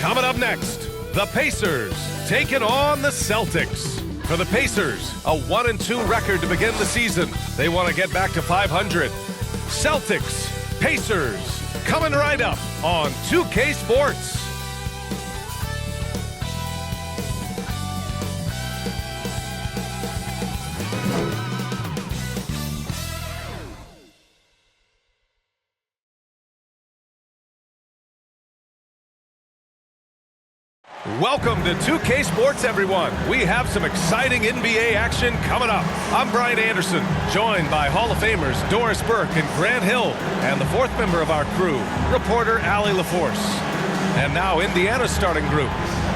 Coming up next, the Pacers taking on the Celtics. For the Pacers, a 1-2 record to begin the season. They want to get back to 500. Celtics, Pacers, coming right up on 2K Sports. Welcome to 2K Sports, everyone. We have some exciting NBA action coming up. I'm Brian Anderson, joined by Hall of Famers Doris Burke and Grant Hill, and the fourth member of our crew, reporter Allie LaForce. And now Indiana's starting group.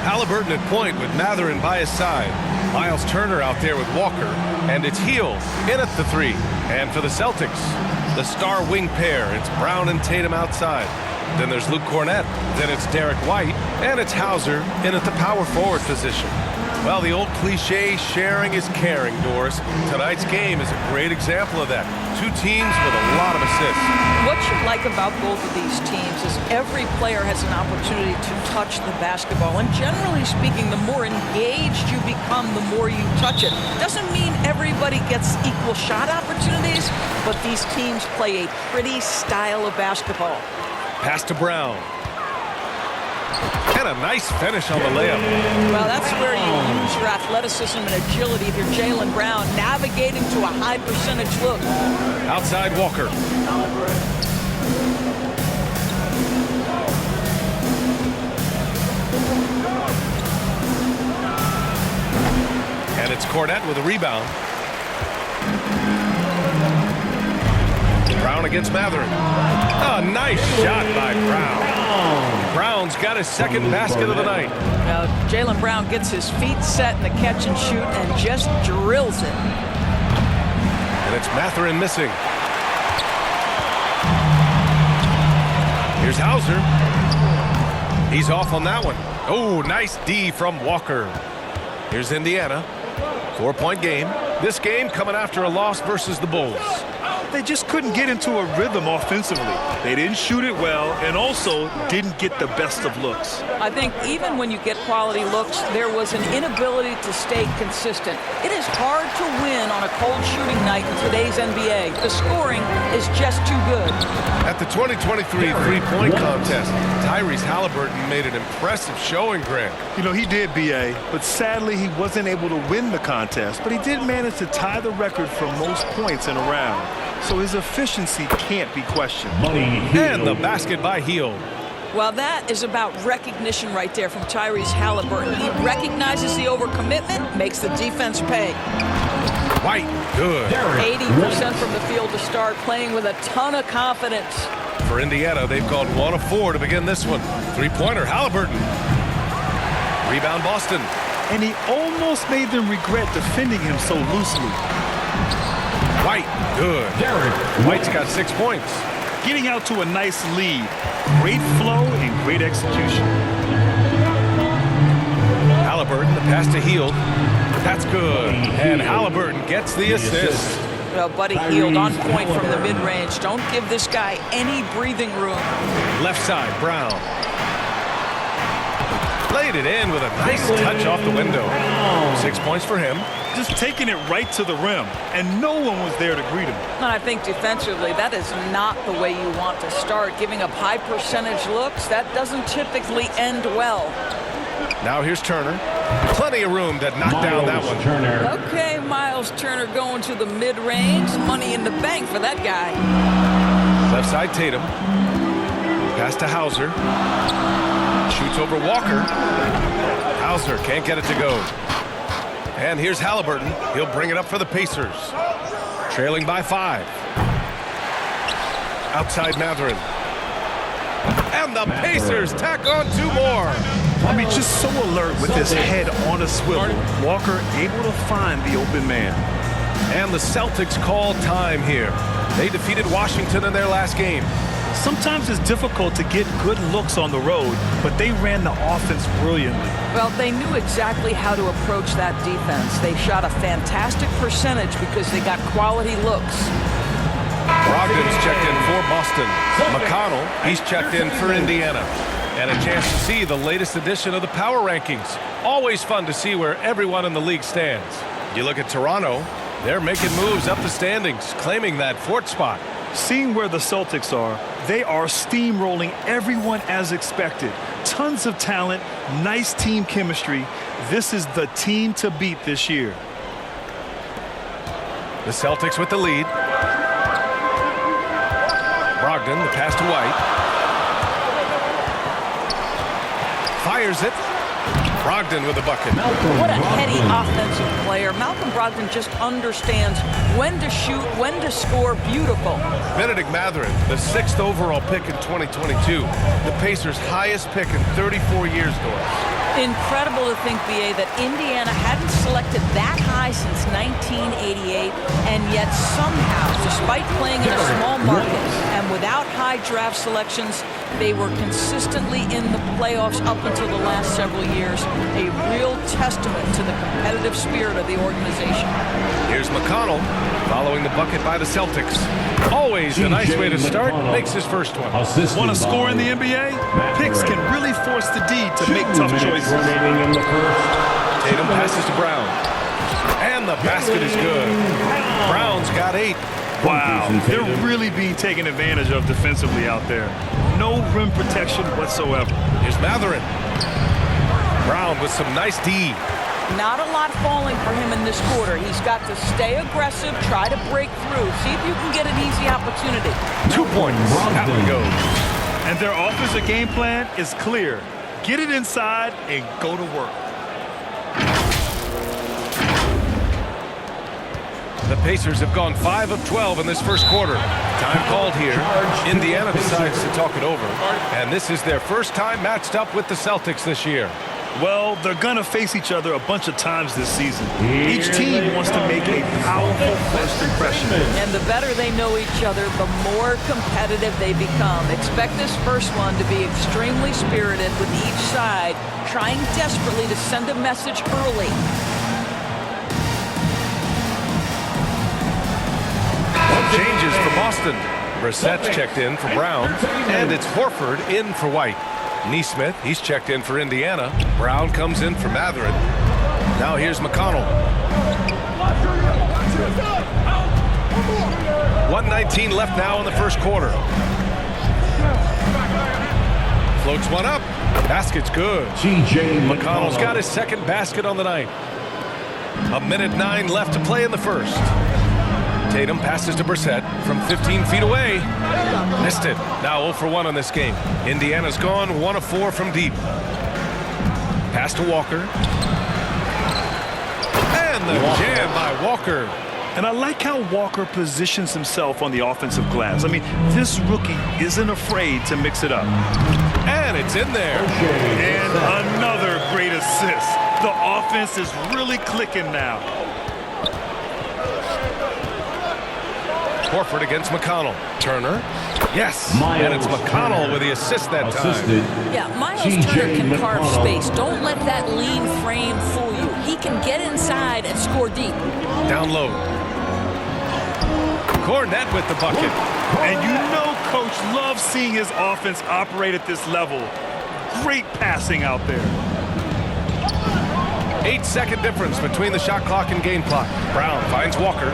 Halliburton at point with Mathurin by his side. Miles Turner out there with Walker, and it's Hield in at the three. And for the Celtics, the star wing pair, it's Brown and Tatum outside. Then there's Luke Cornett, then it's Derek White, and it's Hauser in at the power forward position. Well, the old cliche, sharing is caring, Doris. Tonight's game is a great example of that. Two teams with a lot of assists. What you like about both of these teams is every player has an opportunity to touch the basketball. And generally speaking, the more engaged you become, the more you touch it. Doesn't mean everybody gets equal shot opportunities, but these teams play a pretty style of basketball. Pass to Brown. And a nice finish on the layup. Well, that's where you use your athleticism and agility if you're Jaylen Brown, navigating to a high percentage look. Outside Walker. And it's Cornett with a rebound. Brown against Mathurin. A nice shot by Brown. Brown's got his second basket of the night. Now, Jaylen Brown gets his feet set in the catch and shoot and just drills it. And it's Mathurin missing. Here's Hauser. He's off on that one. Oh, nice D from Walker. Here's Indiana. 4-point game. This game coming after a loss versus the Bulls. They just couldn't get into a rhythm offensively. They didn't shoot it well and also didn't get the best of looks. I think even when you get quality looks, there was an inability to stay consistent. It is hard to win on a cold shooting night in today's NBA. The scoring is just too good. At the 2023 three-point contest, Tyrese Halliburton made an impressive showing, Grant. You know, he did, B.A., but sadly he wasn't able to win the contest, but he did manage to tie the record for most points in a round. So his efficiency can't be questioned. And the basket by Hield. Well, that is about recognition right there from Tyrese Halliburton. He recognizes the overcommitment, makes the defense pay. White, good. 80% from the field to start, playing with a ton of confidence. For Indiana, they've gone 1 of 4 to begin this one. Three-pointer, Halliburton. Rebound, Boston. And he almost made them regret defending him so loosely. White, good. White's got 6 points. Getting out to a nice lead. Great flow and great execution. Halliburton, the pass to Hield. That's good. And Halliburton gets the assist. Well, Buddy Hield on point from the mid-range. Don't give this guy any breathing room. Left side, Brown. Laid it in with a nice touch off the window. 6 points for him. Just taking it right to the rim, and no one was there to greet him. And I think defensively, that is not the way you want to start. Giving up high percentage looks, that doesn't typically end well. Now here's Turner. Plenty of room to knock down that one. Okay, Miles Turner going to the mid-range. Money in the bank for that guy. Left side, Tatum. Pass to Hauser. Shoots over Walker. Hauser can't get it to go. And here's Halliburton. He'll bring it up for the Pacers. Trailing by 5. Outside Mathurin. And the Pacers tack on 2 more. I mean, just so alert with his head on a swivel. Walker able to find the open man. And the Celtics call time here. They defeated Washington in their last game. Sometimes it's difficult to get good looks on the road, but they ran the offense brilliantly. Well, they knew exactly how to approach that defense. They shot a fantastic percentage because they got quality looks. Brogdon's checked in for Boston. McConnell, he's checked in for Indiana. And a chance to see the latest edition of the power rankings. Always fun to see where everyone in the league stands. You look at Toronto, they're making moves up the standings, claiming that fourth spot. Seeing where the Celtics are, they are steamrolling everyone as expected. Tons of talent, nice team chemistry. This is the team to beat this year. The Celtics with the lead. Brogdon, the pass to White. Fires it. Brogdon with a bucket. What a heady offensive player. Malcolm Brogdon just understands when to shoot, when to score. Beautiful. Benedict Mathurin, the 6th overall pick in 2022. The Pacers' highest pick in 34 years, Doris. Incredible to think, BA, that Indiana hadn't selected that high since 1988, and yet somehow, despite playing in a small market and without high draft selections, they were consistently in the playoffs up until the last several years. A real testament to the competitive spirit of the organization. Here's McConnell following the bucket by the Celtics. Always a nice way to start. Makes his first one. Want to score in the NBA? Picks can really force the D to make tough choices. Tatum passes to Brown. And the basket is good. Brown's got 8. Wow, they're really being taken advantage of defensively out there. No rim protection whatsoever. Here's Mathurin. Brown with some nice D. Not a lot falling for him in this quarter. He's got to stay aggressive, try to break through, see if you can get an easy opportunity. 2 points. That one goes. And their offensive game plan is clear. Get it inside and go to work. The Pacers have gone 5 of 12 in this first quarter. Time called here. Indiana decides to talk it over. And this is their first time matched up with the Celtics this year. Well, they're going to face each other a bunch of times this season. Each team wants to make a powerful first impression. And the better they know each other, the more competitive they become. Expect this first one to be extremely spirited, with each side trying desperately to send a message early. Changes for Boston. Brissett's checked in for Brown, and it's Horford in for White. Neesmith, he's checked in for Indiana. Brown comes in for Mathurin. Now here's McConnell. 1:19 left now in the first quarter. Floats one up. Basket's good. McConnell's got his second basket on the night. 1:09 left to play in the first. Tatum passes to Brissett from 15 feet away. Missed it. Now 0 for 1 on this game. Indiana's gone 1 of 4 from deep. Pass to Walker. And the jam by Walker. And I like how Walker positions himself on the offensive glass. I mean, this rookie isn't afraid to mix it up. And it's in there. And another great assist. The offense is really clicking now. Horford against McConnell. Turner. Yes. And it's McConnell with the assist that time. Yeah, Miles Turner can carve space. Don't let that lean frame fool you. He can get inside and score deep. Down low. Cornette with the bucket. And you know Coach loves seeing his offense operate at this level. Great passing out there. 8-second difference between the shot clock and game clock. Brown finds Walker.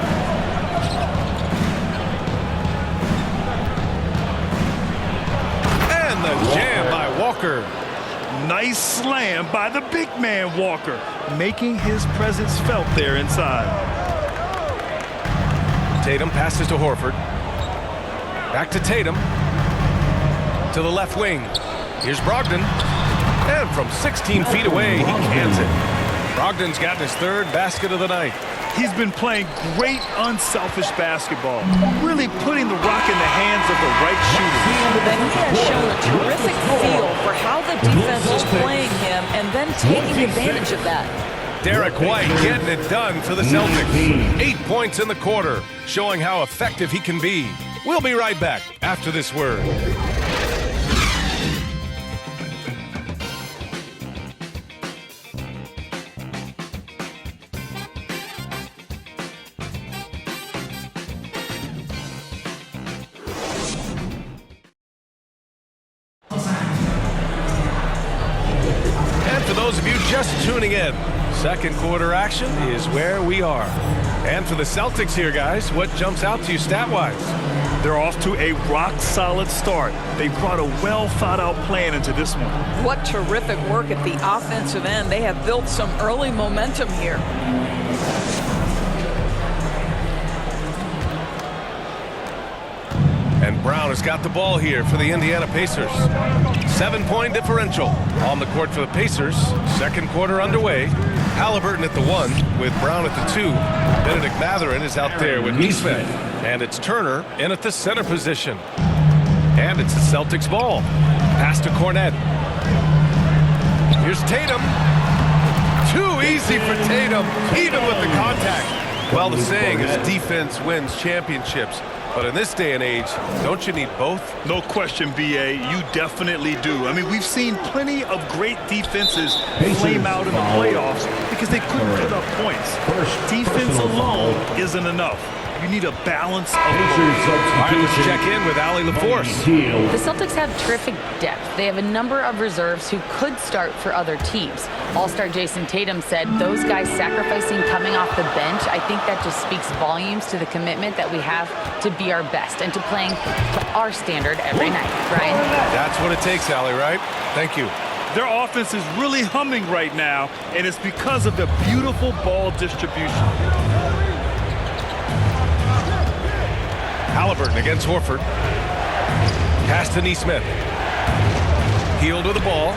And the jam by Walker. Nice slam by the big man Walker, making his presence felt there inside. Tatum passes to Horford. Back to Tatum. To the left wing. Here's Brogdon. And from 16 feet away, he cans it. Brogdon's gotten his third basket of the night. He's been playing great, unselfish basketball, really putting the rock in the hands of the right shooter. And he has shown a terrific feel for how the defense is playing him and then taking advantage of that. Derek White getting it done for the Celtics. 8 points in the quarter, showing how effective he can be. We'll be right back after this word. tuning in. Second quarter action is where we are. And for the Celtics here, guys, what jumps out to you stat-wise? They're off to a rock-solid start. They brought a well-thought-out plan into this one. What terrific work at the offensive end. They have built some early momentum here. And Brown has got the ball here for the Indiana Pacers. 7-point differential on the court for the Pacers. Second quarter underway. Halliburton at the 1 with Brown at the 2. Benedict Mathurin is out there with Neesmith. And it's Turner in at the center position. And it's the Celtics ball. Pass to Cornette. Here's Tatum. Too easy for Tatum, even with the contact. Well, the saying is defense wins championships. But in this day and age, don't you need both? No question, BA. You definitely do. I mean, we've seen plenty of great defenses flame out in the playoffs because they couldn't put up points. Defense alone isn't enough. You need a balance of both. All right, let's check in with Allie LaForce. The Celtics have terrific depth. They have a number of reserves who could start for other teams. All-star Jason Tatum said those guys sacrificing coming off the bench, I think that just speaks volumes to the commitment that we have to be our best and to playing to our standard every night. Brian? That's what it takes, Allie, right? Thank you. Their offense is really humming right now, and it's because of the beautiful ball distribution. Halliburton against Horford. Pass to Neesmith. Hield with the ball.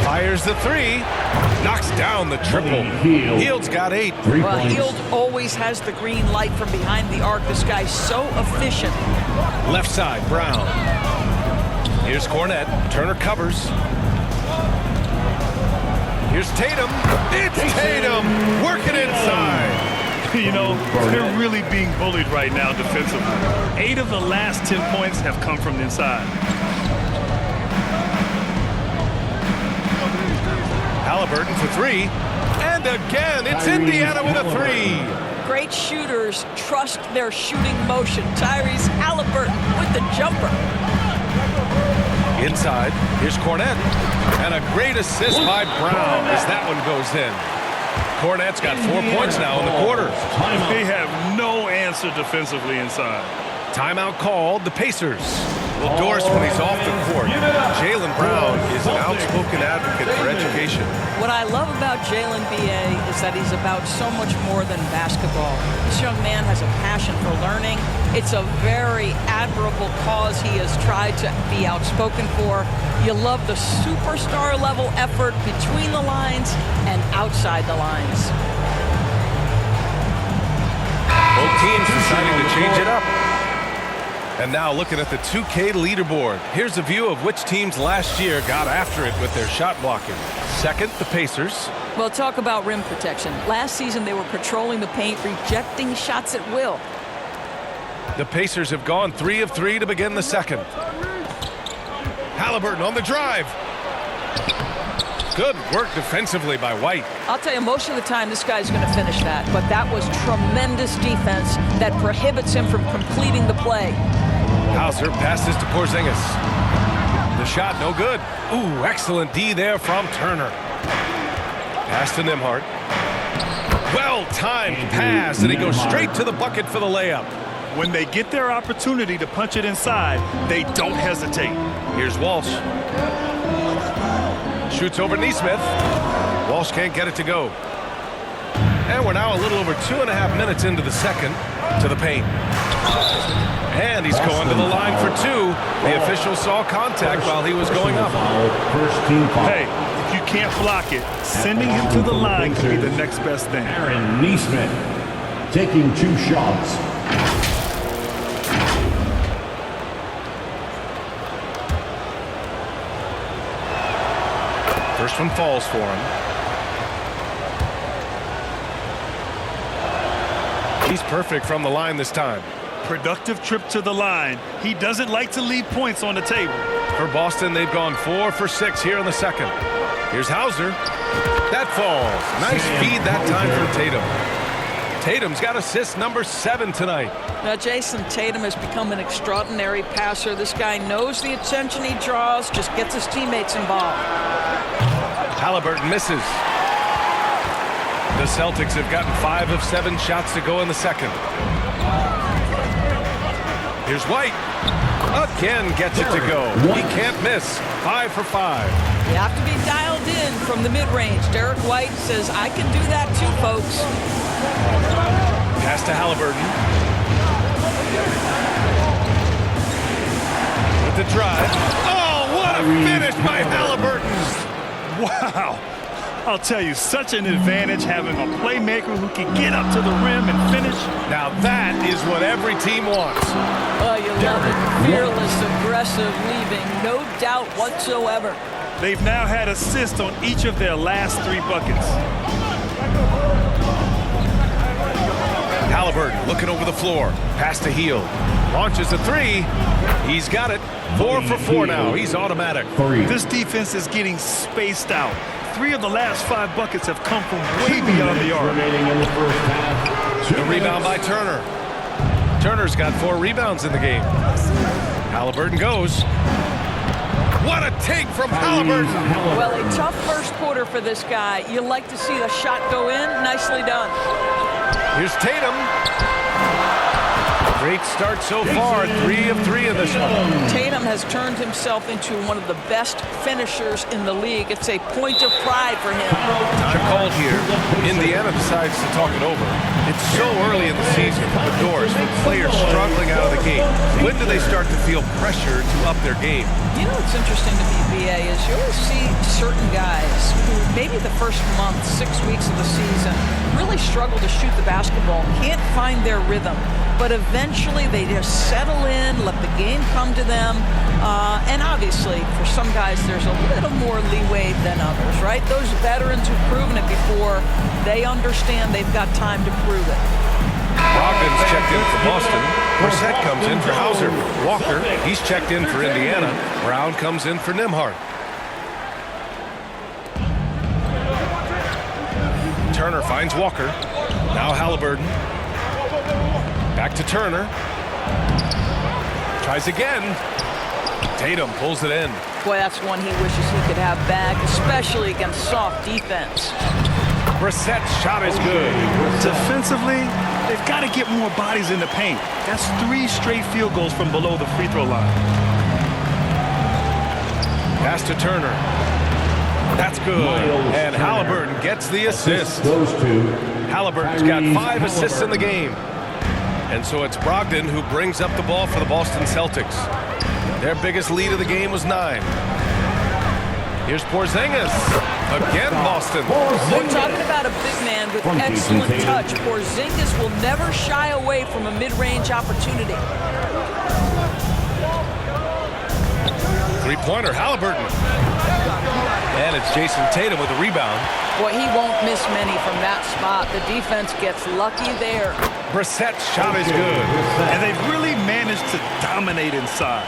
Fires the 3. Knocks down the triple. Hield's got 8. Well, Hield always has the green light from behind the arc. This guy's so efficient. Left side, Brown. Here's Cornette. Turner covers. Here's Tatum. It's Tatum working inside. You know, they're really being bullied right now defensively. 8 of the last 10 points have come from the inside. Halliburton for 3. And again, it's Indiana with a 3. Great shooters trust their shooting motion. Tyrese Halliburton with the jumper. Inside, here's Cornette. And a great assist by Brown as that one goes in. Cornette's got 4 points now in the quarter. They have no answer defensively inside. Timeout called, the Pacers. Well, Doris, when he's off the court, Jaylen Brown is an outspoken advocate for education. What I love about Jaylen, B.A., is that he's about so much more than basketball. This young man has a passion for learning. It's a very admirable cause he has tried to be outspoken for. You love the superstar level effort between the lines and outside the lines. Both teams deciding to change it up. And now looking at the 2K leaderboard. Here's a view of which teams last year got after it with their shot blocking. Second, the Pacers. Well, talk about rim protection. Last season, they were patrolling the paint, rejecting shots at will. The Pacers have gone 3 of 3 to begin the second. Halliburton on the drive. Good work defensively by White. I'll tell you, most of the time, this guy's going to finish that. But that was tremendous defense that prohibits him from completing the play. Hauser passes to Porzingis. The shot no good. Ooh, excellent D there from Turner. Pass to Nembhard. Well-timed pass, and he goes straight to the bucket for the layup. When they get their opportunity to punch it inside, they don't hesitate. Here's Walsh. Shoots over Neesmith. Walsh can't get it to go. And we're now a little over 2.5 minutes into the second to the paint. And he's going to the line for 2. The official saw contact while he was going up. Hey, if you can't block it, sending him to the line could be the next best thing. Aaron Neesmith taking 2 shots. First one falls for him. He's perfect from the line this time. Productive trip to the line. He doesn't like to leave points on the table. For Boston, they've gone 4 for 6 here in the second. Here's Hauser. That falls. Nice feed that time from Tatum. Tatum's got assist number 7 tonight. Now, Jason Tatum has become an extraordinary passer. This guy knows the attention he draws, just gets his teammates involved. Halliburton misses. The Celtics have gotten 5 of 7 shots to go in the second. Here's White. Again gets it to go. He can't miss. 5 for 5. You have to be dialed in from the mid-range. Derek White says, I can do that too, folks. Pass to Halliburton. With the drive. Oh, what a finish by Halliburton. Wow. I'll tell you, such an advantage having a playmaker who can get up to the rim and finish. Now that is what every team wants. Oh, you love it. Fearless, aggressive, leaving. No doubt whatsoever. They've now had assists on each of their last 3 buckets. Halliburton looking over the floor. Pass to Heel. Launches a 3. He's got it. 4 for 4 now. He's automatic. This defense is getting spaced out. 3 of the last 5 buckets have come from way beyond the arc. The rebound by Turner. Turner's got 4 rebounds in the game. Halliburton goes. What a take from Halliburton. Well, a tough first quarter for this guy. You like to see the shot go in. Nicely done. Here's Tatum. Great start so far. 3 of 3 in this one. Tatum has turned himself into one of the best finishers in the league. It's a point of pride for him. Time called here. Indiana decides to talk it over. It's so early in the season with doors with players struggling out of the gate. When do they start to feel pressure to up their game? You know what's interesting to me, BA, is you always see certain guys who maybe the first month, 6 weeks of the season, really struggle to shoot the basketball, can't find their rhythm. But eventually they just settle in, let the game come to them. And obviously, for some guys, there's a little more leeway than others, right? Those veterans who've proven it before, they understand they've got time to prove it. Brogdon's checked in for Boston. Brissett comes in for Hauser. Walker, he's checked in for Indiana. Brown comes in for Nembhard. Turner finds Walker. Now Halliburton. Back to Turner. Tries again. Tatum pulls it in. Boy, that's one he wishes he could have back, especially against soft defense. Brissett's shot is good. Defensively, they've got to get more bodies in the paint. That's 3 straight field goals from below the free throw line. Pass to Turner. That's good. And Halliburton gets the assist. Halliburton's got 5 assists in the game. And so it's Brogdon who brings up the ball for the Boston Celtics. Their biggest lead of the game was 9. Here's Porzingis. Again, Boston. We're talking about a big man with excellent touch. Porzingis will never shy away from a mid-range opportunity. 3-pointer, Halliburton. And it's Jason Tatum with the rebound. Boy, he won't miss many from that spot. The defense gets lucky there. Brissett's shot is good. And they've really managed to dominate inside.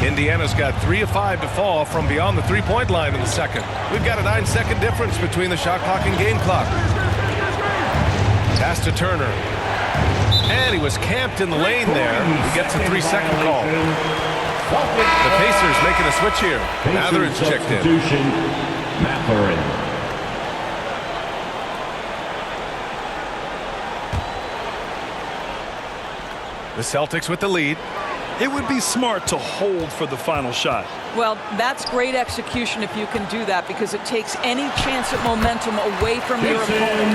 Indiana's got 3 of 5 to fall from beyond the 3-point line in the second. We've got a 9-second difference between the shot clock and game clock. Pass to Turner. And he was camped in the lane there. He gets a 3-second call. The Pacers making a switch here. Mathurin's checked in. The Celtics with the lead. It would be smart to hold for the final shot. Well, that's great execution if you can do that, because it takes any chance at momentum away from your opponent.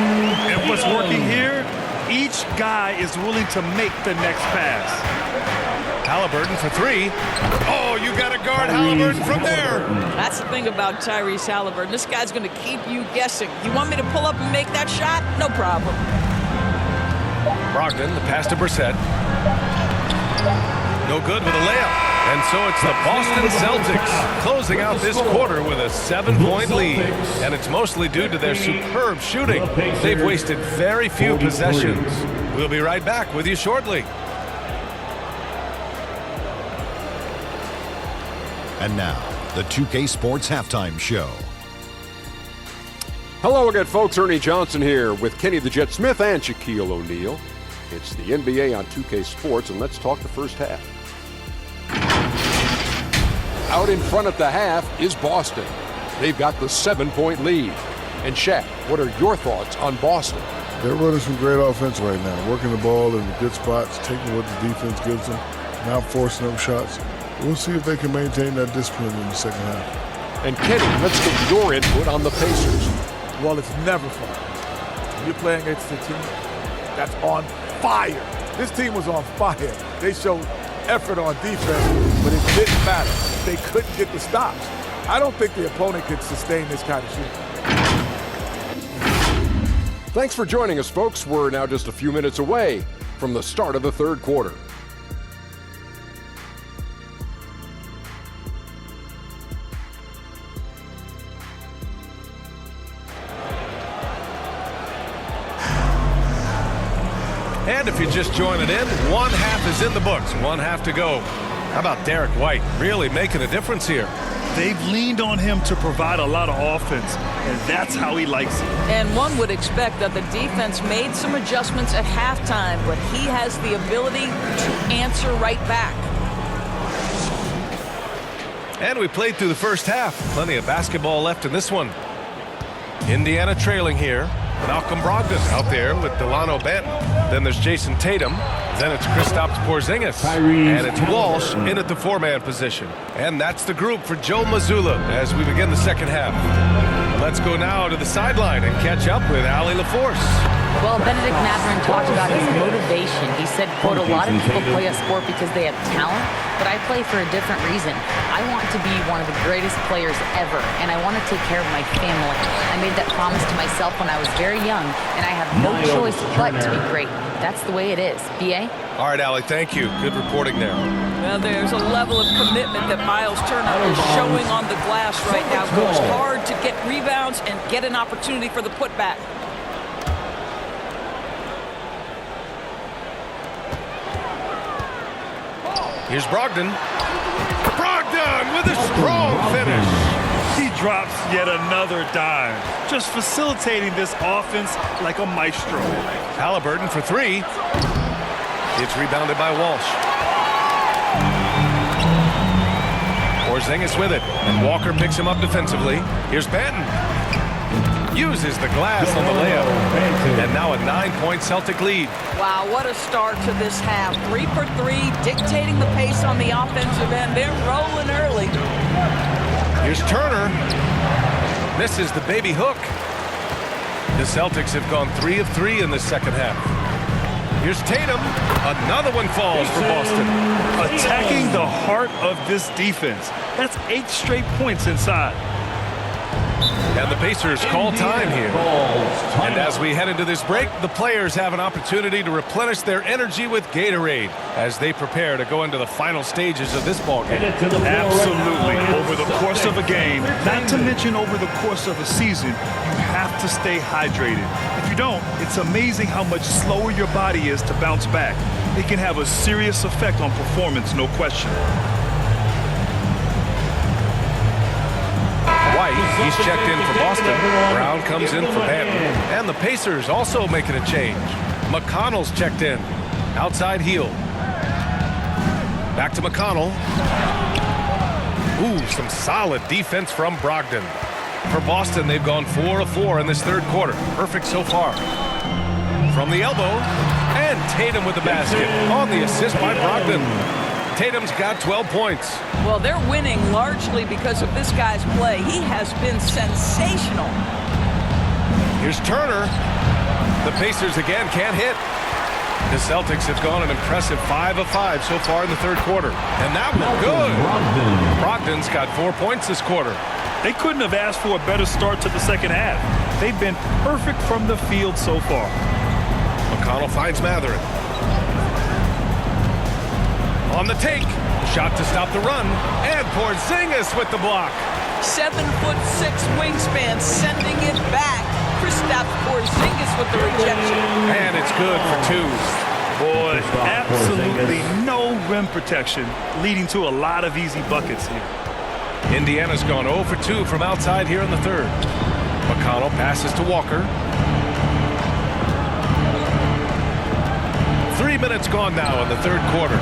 And what's working here, each guy is willing to make the next pass. Halliburton for 3. Oh, you got to guard Halliburton from there. That's the thing about Tyrese Halliburton. This guy's going to keep you guessing. You want me to pull up and make that shot? No problem. Brogdon, the pass to Brissett. No good with a layup. And so it's the Boston Celtics closing out this quarter with a 7-point lead. And it's mostly due to their superb shooting. They've wasted very few possessions. We'll be right back with you shortly. And now, the 2K Sports Halftime Show. Hello again, folks. Ernie Johnson here with Kenny the Jet Smith and Shaquille O'Neal. It's the NBA on 2K Sports, and let's talk the first half. Out in front at the half is Boston. They've got the 7-point lead. And Shaq, what are your thoughts on Boston? They're running some great offense right now, working the ball in good spots, taking what the defense gives them, not forcing up shots. We'll see if they can maintain that discipline in the second half. And Kenny, let's get your input on the Pacers. Well, it's never fun. When you're playing against a team that's on fire. This team was on fire. They showed effort on defense, but it didn't matter. They couldn't get the stops. I don't think the opponent could sustain this kind of shooting. Thanks for joining us, folks. We're now just a few minutes away from the start of the third quarter. And if you're just joining in, one half is in the books, one half to go. How about Derek White really making a difference here? They've leaned on him to provide a lot of offense, and that's how he likes it. And one would expect that the defense made some adjustments at halftime, but he has the ability to answer right back. And we played through the first half. Plenty of basketball left in this one. Indiana trailing here. Malcolm Brogdon out there with Delano Banton. Then there's Jason Tatum. Then it's Kristaps Porzingis. And it's Walsh in at the four-man position. And that's the group for Joe Mazzulla as we begin the second half. Let's go now to the sideline and catch up with Allie LaForce. Well, Benedict Mathurin talked about his motivation. He said, quote, a lot of people play a sport because they have talent, but I play for a different reason. I want to be one of the greatest players ever, and I want to take care of my family. I made that promise to myself when I was very young, and I have no choice but to be great. That's the way it is. B.A.? All right, Allie, thank you. Good reporting there. Well, there's a level of commitment that Miles Turner is showing on the glass right now. Goes hard to get rebounds and get an opportunity for the putback. Here's Brogdon. Brogdon with a strong finish. He drops yet another dime, just facilitating this offense like a maestro. Halliburton for three. It's rebounded by Walsh. Porzingis with it, and Walker picks him up defensively. Here's Banton. Uses the glass on the layup. And now a 9-point Celtic lead. Wow, what a start to this half. 3 for 3, dictating the pace on the offensive end. They're rolling early. Here's Turner. Misses the baby hook. The Celtics have gone 3 of 3 in this second half. Here's Tatum. Another one falls for Boston. Attacking the heart of this defense. That's 8 straight points inside. And the Pacers call time here. And as we head into this break, the players have an opportunity to replenish their energy with Gatorade as they prepare to go into the final stages of this ballgame. Absolutely. Over the course of a game, not to mention over the course of a season, you have to stay hydrated. If you don't, it's amazing how much slower your body is to bounce back. It can have a serious effect on performance, no question. White, he's checked in for Boston. Brown comes in for Banton. And the Pacers also making a change. McConnell's checked in. Outside heel. Back to McConnell. Ooh, some solid defense from Brogdon. For Boston, they've gone 4 of 4 in this third quarter. Perfect so far. From the elbow. And Tatum with the basket. On the assist by Brogdon. Tatum's got 12 points. Well, they're winning largely because of this guy's play. He has been sensational. Here's Turner. The Pacers again can't hit. The Celtics have gone an impressive 5 of 5 so far in the third quarter. And that was good. Brogdon's got 4 points this quarter. They couldn't have asked for a better start to the second half. They've been perfect from the field so far. McConnell finds Mathurin. On the take, shot to stop the run, and Porzingis with the block. 7'6" wingspan, sending it back. Kristaps Porzingis with the rejection. And it's good for 2. Boy, absolutely no rim protection, leading to a lot of easy buckets here. Indiana's gone 0 for 2 from outside here in the third. McConnell passes to Walker. 3 minutes gone now in the third quarter.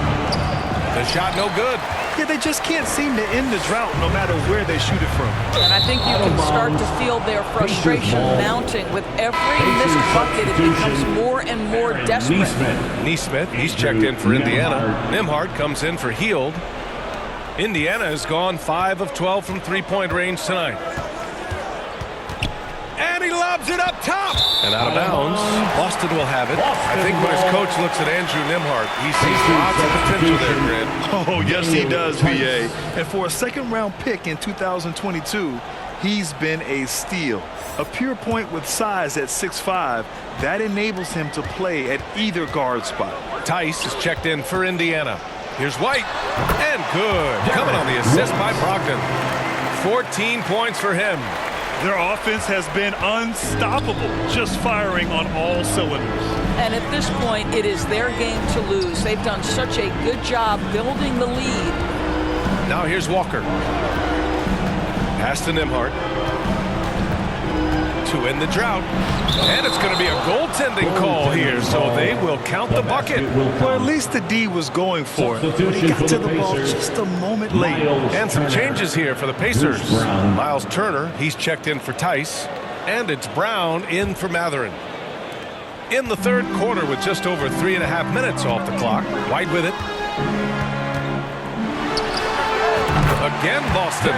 The shot no good. Yeah, they just can't seem to end the drought no matter where they shoot it from. And I think you can start to feel their frustration mounting. With every missed bucket, it becomes more and more desperate. Neesmith, he's checked in for Indiana. Nembhard comes in for Heald. Indiana has gone 5 of 12 from three-point range tonight. And he lobs it up top. And out of bounds. Boston will have it. I think when his coach looks at Andrew Nembhard, he sees lots of potential there, Grid. Oh, yes, he does, VA. And for a second-round pick in 2022, he's been a steal. A pure point with size at 6'5", that enables him to play at either guard spot. Tice is checked in for Indiana. Here's White. And good. Coming on the assist by Brogdon. 14 points for him. Their offense has been unstoppable, just firing on all cylinders. And at this point, it is their game to lose. They've done such a good job building the lead. Now here's Walker. Pass to Nembhard. To end the drought. And it's going to be a goaltending call here, so they will count the bucket. Well, at least the D was going for it. But he got to the ball just a moment late. And some changes here for the Pacers. Miles Turner, he's checked in for Tice. And it's Brown in for Matherin. In the third quarter with just over 3.5 minutes off the clock. White with it. Again, Boston.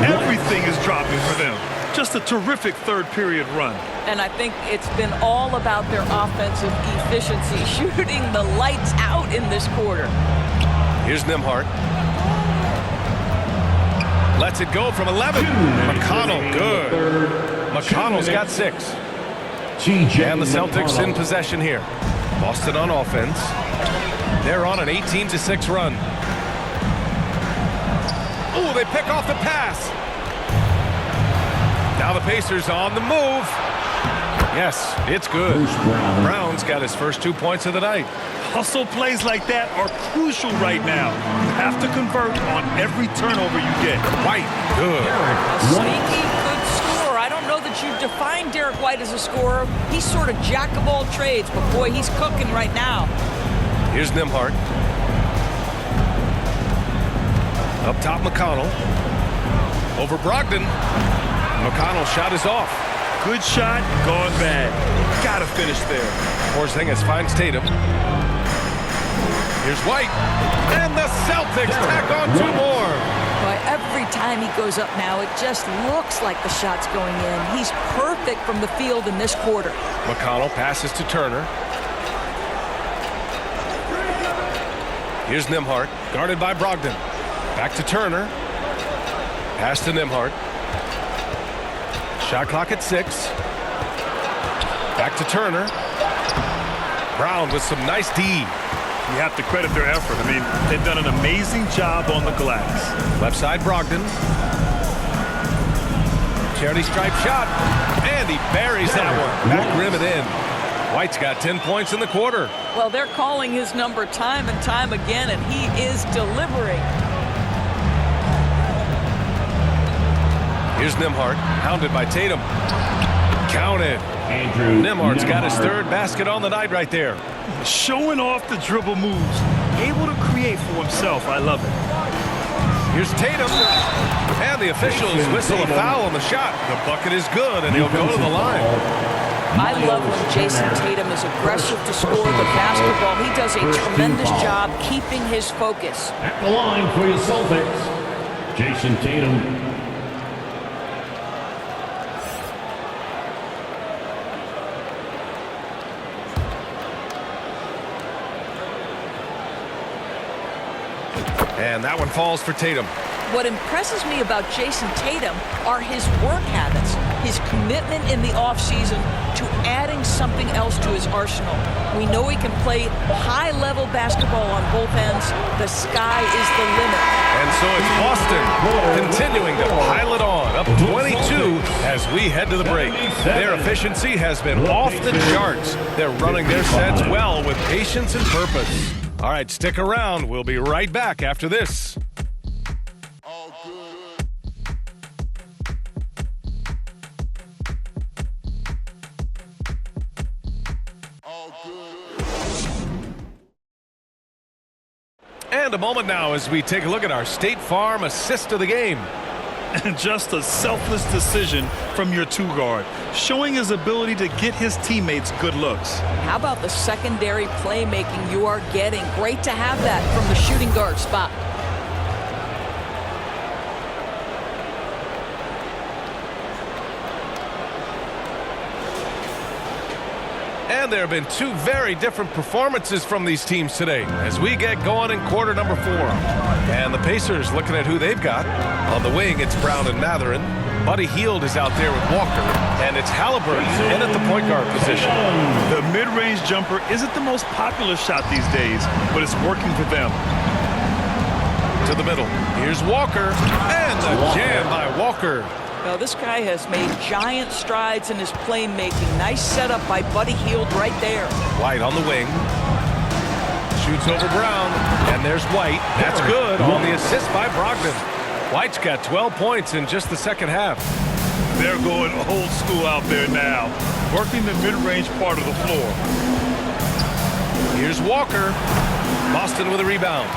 Everything is dropping for them. Just a terrific third-period run. And I think it's been all about their offensive efficiency, shooting the lights out in this quarter. Here's Nembhard. Lets it go from 11. McConnell, good. McConnell's got 6. And the Celtics in possession here. Boston on offense. They're on an 18-6 run. Oh, they pick off the pass. Now the Pacers on the move. Yes, it's good. Brown's got his first 2 points of the night. Hustle plays like that are crucial right now. You have to convert on every turnover you get. White, good. A sneaky good scorer. I don't know that you define Derek White as a scorer. He's sort of jack of all trades, but boy, he's cooking right now. Here's Nembhard. Up top, McConnell. Over Brogdon. McConnell's shot is off. Good shot, gone bad. Gotta finish there. Porzingis finds Tatum. Here's White. And the Celtics tack on 2 more. Boy, every time he goes up now, it just looks like the shot's going in. He's perfect from the field in this quarter. McConnell passes to Turner. Here's Nembhard, guarded by Brogdon. Back to Turner. Pass to Nembhard. Shot clock at 6. Back to Turner. Brown with some nice D. You have to credit their effort. I mean, they've done an amazing job on the glass. Left side, Brogdon. Charity stripe shot. And he buries that one. Back rim and in. White's got 10 points in the quarter. Well, they're calling his number time and time again, and he is delivering. Here's Nembhard, hounded by Tatum. Counted. Nembhard's got his 3rd basket on the night right there. Showing off the dribble moves. Able to create for himself. I love it. Here's Tatum. And the officials whistle a foul on the shot. The bucket is good, and he'll go to the line. I love when Jason Tatum is aggressive to score the basketball. He does a tremendous job keeping his focus. At the line for your Celtics, Jason Tatum. And that one falls for Tatum. What impresses me about Jason Tatum are his work habits, his commitment in the offseason to adding something else to his arsenal. We know he can play high-level basketball on both ends. The sky is the limit. And so it's Boston continuing to pile it on, up 22 as we head to the break. Their efficiency has been off the charts. They're running their sets well with patience and purpose. All right, stick around. We'll be right back after this. And And a moment now as we take a look at our State Farm assist of the game. And just a selfless decision from your two-guard, showing his ability to get his teammates good looks. How about the secondary playmaking you are getting? Great to have that from the shooting guard spot. And there have been two very different performances from these teams today as we get going in quarter number 4. And the Pacers looking at who they've got. On the wing, it's Brown and Matherin. Buddy Hield is out there with Walker. And it's Halliburton in at the point guard position. The mid-range jumper isn't the most popular shot these days, but it's working for them. To the middle. Here's Walker. And the jam by Walker. Now, this guy has made giant strides in his playmaking. Nice setup by Buddy Hield right there. White on the wing. Shoots over Brown. And there's White. That's good on the assist by Brogdon. White's got 12 points in just the second half. They're going old school out there now, working the mid-range part of the floor. Here's Walker. Boston with a rebound.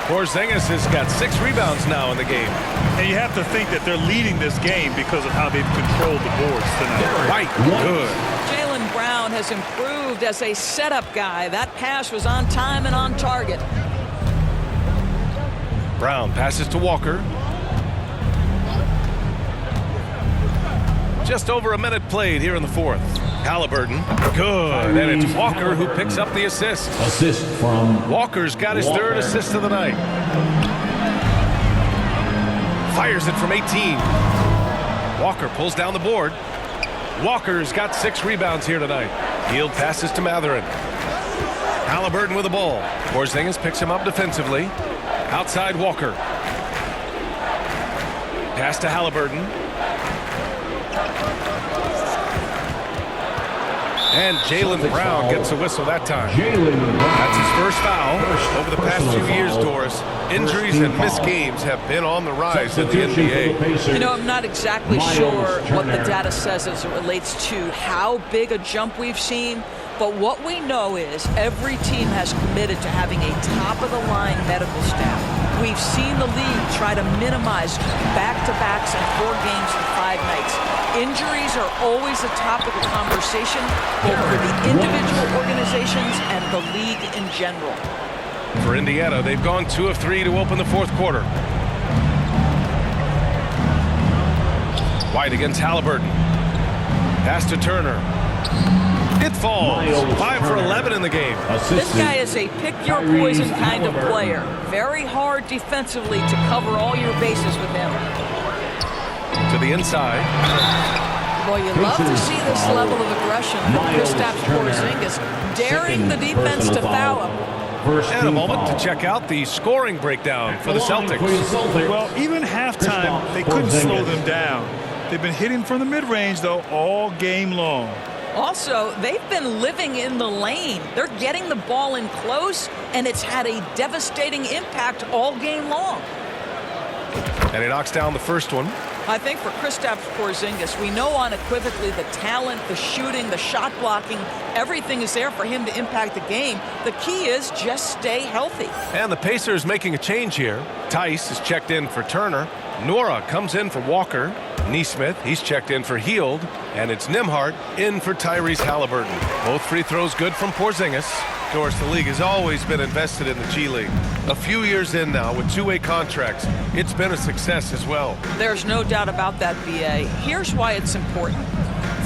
Porzingis has got 6 rebounds now in the game. And you have to think that they're leading this game because of how they've controlled the boards tonight. White, good. Jaylen Brown has improved as a setup guy. That pass was on time and on target. Brown passes to Walker. Just over a minute played here in the 4th. Halliburton, good. And it's Walker who picks up the assist. Assist from Walker's got his 3rd assist of the night. Fires it from 18. Walker pulls down the board. Walker's got 6 rebounds here tonight. Hield passes to Matherin. Halliburton with the ball. Porzingis picks him up defensively. Outside Walker. Pass to Halliburton. And Jaylen Brown gets a whistle that time. That's his first foul. Over the past few years, Doris, injuries and missed games have been on the rise in the NBA. You know, I'm not exactly sure what the data says as it relates to how big a jump we've seen. But what we know is every team has committed to having a top-of-the-line medical staff. We've seen the league try to minimize back-to-backs and 4 games in 5 nights. Injuries are always a topic of conversation, both for the individual organizations and the league in general. For Indiana, they've gone 2 of 3 to open the 4th quarter. White against Halliburton. Pass to Turner. It falls. 5 for 11 in the game. This guy is a pick-your-poison kind of player. Very hard defensively to cover all your bases with him. To the inside. Boy, you love to see this level of aggression from Kristaps Porzingis, daring the defense to foul him. And a moment to check out the scoring breakdown for the Celtics. Well, even halftime, they couldn't slow them down. They've been hitting from the mid-range, though, all game long. Also, they've been living in the lane. They're getting the ball in close, and it's had a devastating impact all game long. And he knocks down the first one. I think for Kristaps Porzingis, we know unequivocally the talent, the shooting, the shot blocking, everything is there for him to impact the game. The key is just stay healthy. And the Pacers making a change here. Tice is checked in for Turner. Nora comes in for Walker. Neesmith, he's checked in for Hield. And it's Nembhard in for Tyrese Halliburton. Both free throws good from Porzingis. Of course, the league has always been invested in the G League. A few years in now with 2-way contracts, it's been a success as well. There's no doubt about that, BA. Here's why it's important.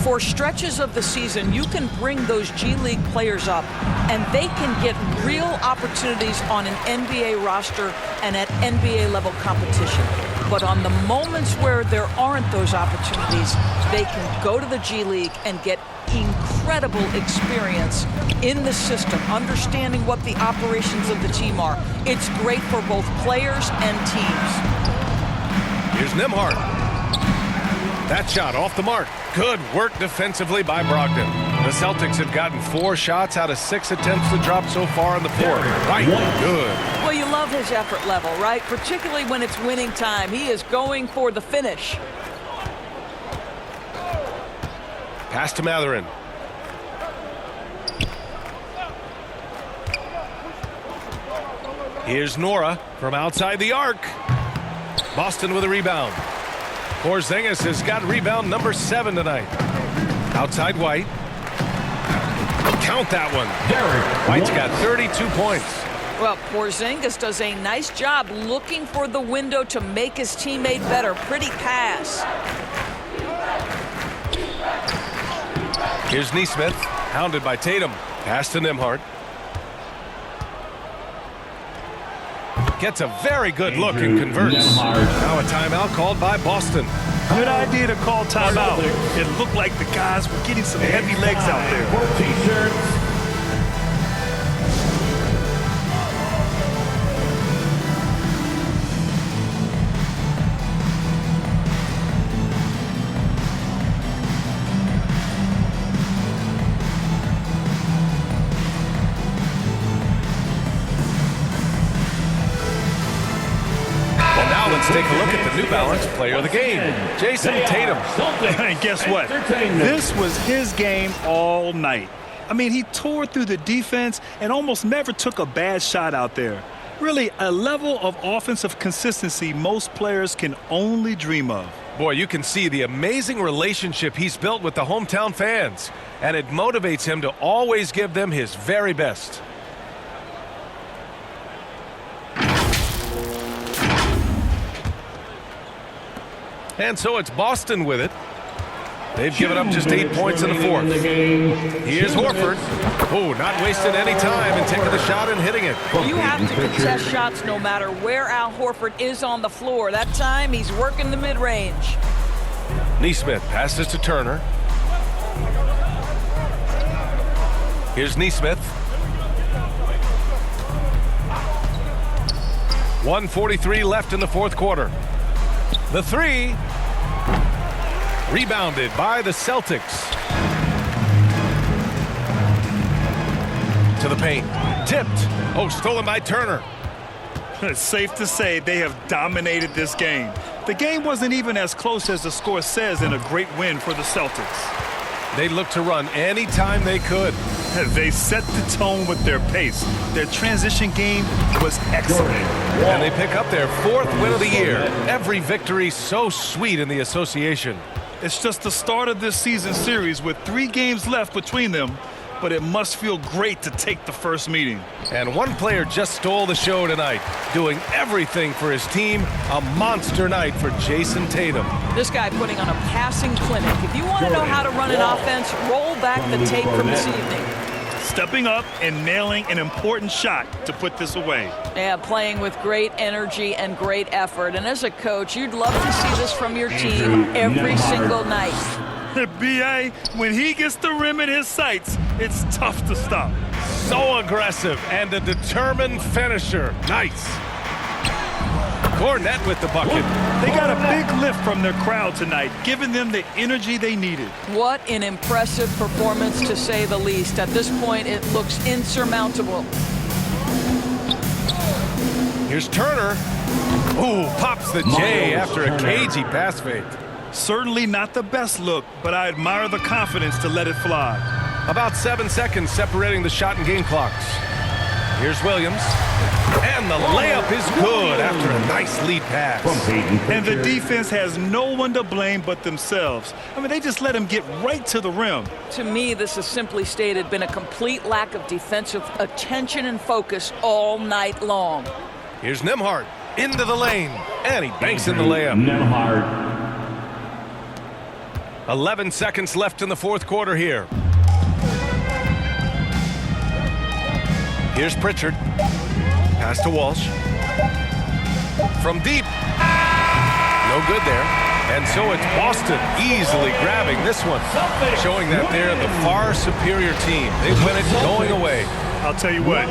For stretches of the season, you can bring those G League players up, and they can get real opportunities on an NBA roster and at NBA level competition. But on the moments where there aren't those opportunities, they can go to the G League and get incredible experience in the system, understanding what the operations of the team are. It's great for both players and teams. Here's Nembhard. That shot off the mark. Good work defensively by Brogdon. The Celtics have gotten 4 shots out of 6 attempts to drop so far in the 4th. Right, good. Well, you love his effort level, right? Particularly when it's winning time. He is going for the finish. Pass to Matherin. Here's Nora from outside the arc. Boston with a rebound. Porzingis has got rebound number 7 tonight. Outside White. Count that one. White's got 32 points. Well, Porzingis does a nice job looking for the window to make his teammate better. Pretty pass. Here's Neesmith, hounded by Tatum. Pass to Nembhard. Gets a very good look and converts. Now a timeout called by Boston. Good idea to call timeout. It looked like the guys were getting some heavy legs out there. Let's take a look at the New Balance player of the game, Jason Tatum. And guess what? This was his game all night. I mean, he tore through the defense and almost never took a bad shot out there. Really, a level of offensive consistency most players can only dream of. Boy, you can see the amazing relationship he's built with the hometown fans, and it motivates him to always give them his very best. And so it's Boston with it. They've given up just 8 points in the fourth. Here's Horford. Oh, not wasting any time and taking the shot and hitting it. You have to contest shots no matter where Al Horford is on the floor. That time he's working the mid-range. Neesmith passes to Turner. Here's Neesmith. 1:43 left in the fourth quarter. The three, rebounded by the Celtics. To the paint, tipped. Oh, stolen by Turner. It's safe to say they have dominated this game. The game wasn't even as close as the score says in a great win for the Celtics. They looked to run any time they could. They set the tone with their pace. Their transition game was excellent. And they pick up their 4th win of the year. Every victory so sweet in the association. It's just the start of this season series with 3 games left between them, but it must feel great to take the first meeting. And one player just stole the show tonight, doing everything for his team. A monster night for Jason Tatum. This guy putting on a passing clinic. If you want to know how to run an offense, roll back the tape from this evening. Stepping up and nailing an important shot to put this away. Yeah, playing with great energy and great effort. And as a coach, you'd love to see this from your team every single night. B.A., when he gets the rim in his sights, it's tough to stop. So aggressive and a determined finisher. Nice. Cornette with the bucket. They got a big lift from their crowd tonight, giving them the energy they needed. What an impressive performance, to say the least. At this point, it looks insurmountable. Here's Turner. Ooh, pops the J after a cagey pass fake. Certainly not the best look, but I admire the confidence to let it fly. About 7 seconds separating the shot and game clocks. Here's Williams. And the layup is good after a nice lead pass. And the defense has no one to blame but themselves. I mean, they just let him get right to the rim. To me, this has simply stated been a complete lack of defensive attention and focus all night long. Here's Nembhard into the lane. And he banks in the layup. 11 seconds left in the fourth quarter here. Here's Pritchard. Pass to Walsh. From deep. No good there. And so it's Boston easily grabbing this one, showing that they're the far superior team. They win it going away. I'll tell you what,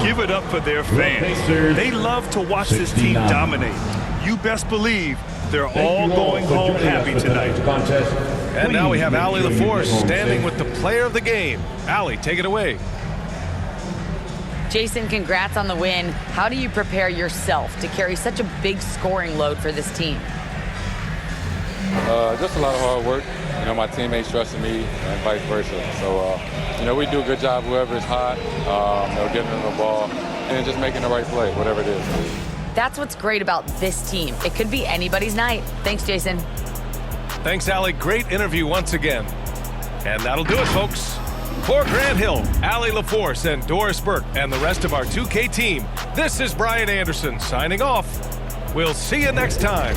give it up for their fans. They love to watch this team dominate. You best believe they're all going home happy tonight. And now we have Allie LaForce standing with the player of the game. Allie, take it away. Jason, congrats on the win. How do you prepare yourself to carry such a big scoring load for this team? Just a lot of hard work. You know, my teammates trusting me and vice versa. So, you know, we do a good job whoever is hot, getting them the ball. and then just making the right play, whatever it is. That's what's great about this team. It could be anybody's night. Thanks, Jason. Thanks, Allie. Great interview once again. And that'll do it, folks. For Grant Hill, Allie LaForce, and Doris Burke, and the rest of our 2K team, this is Brian Anderson signing off. We'll see you next time.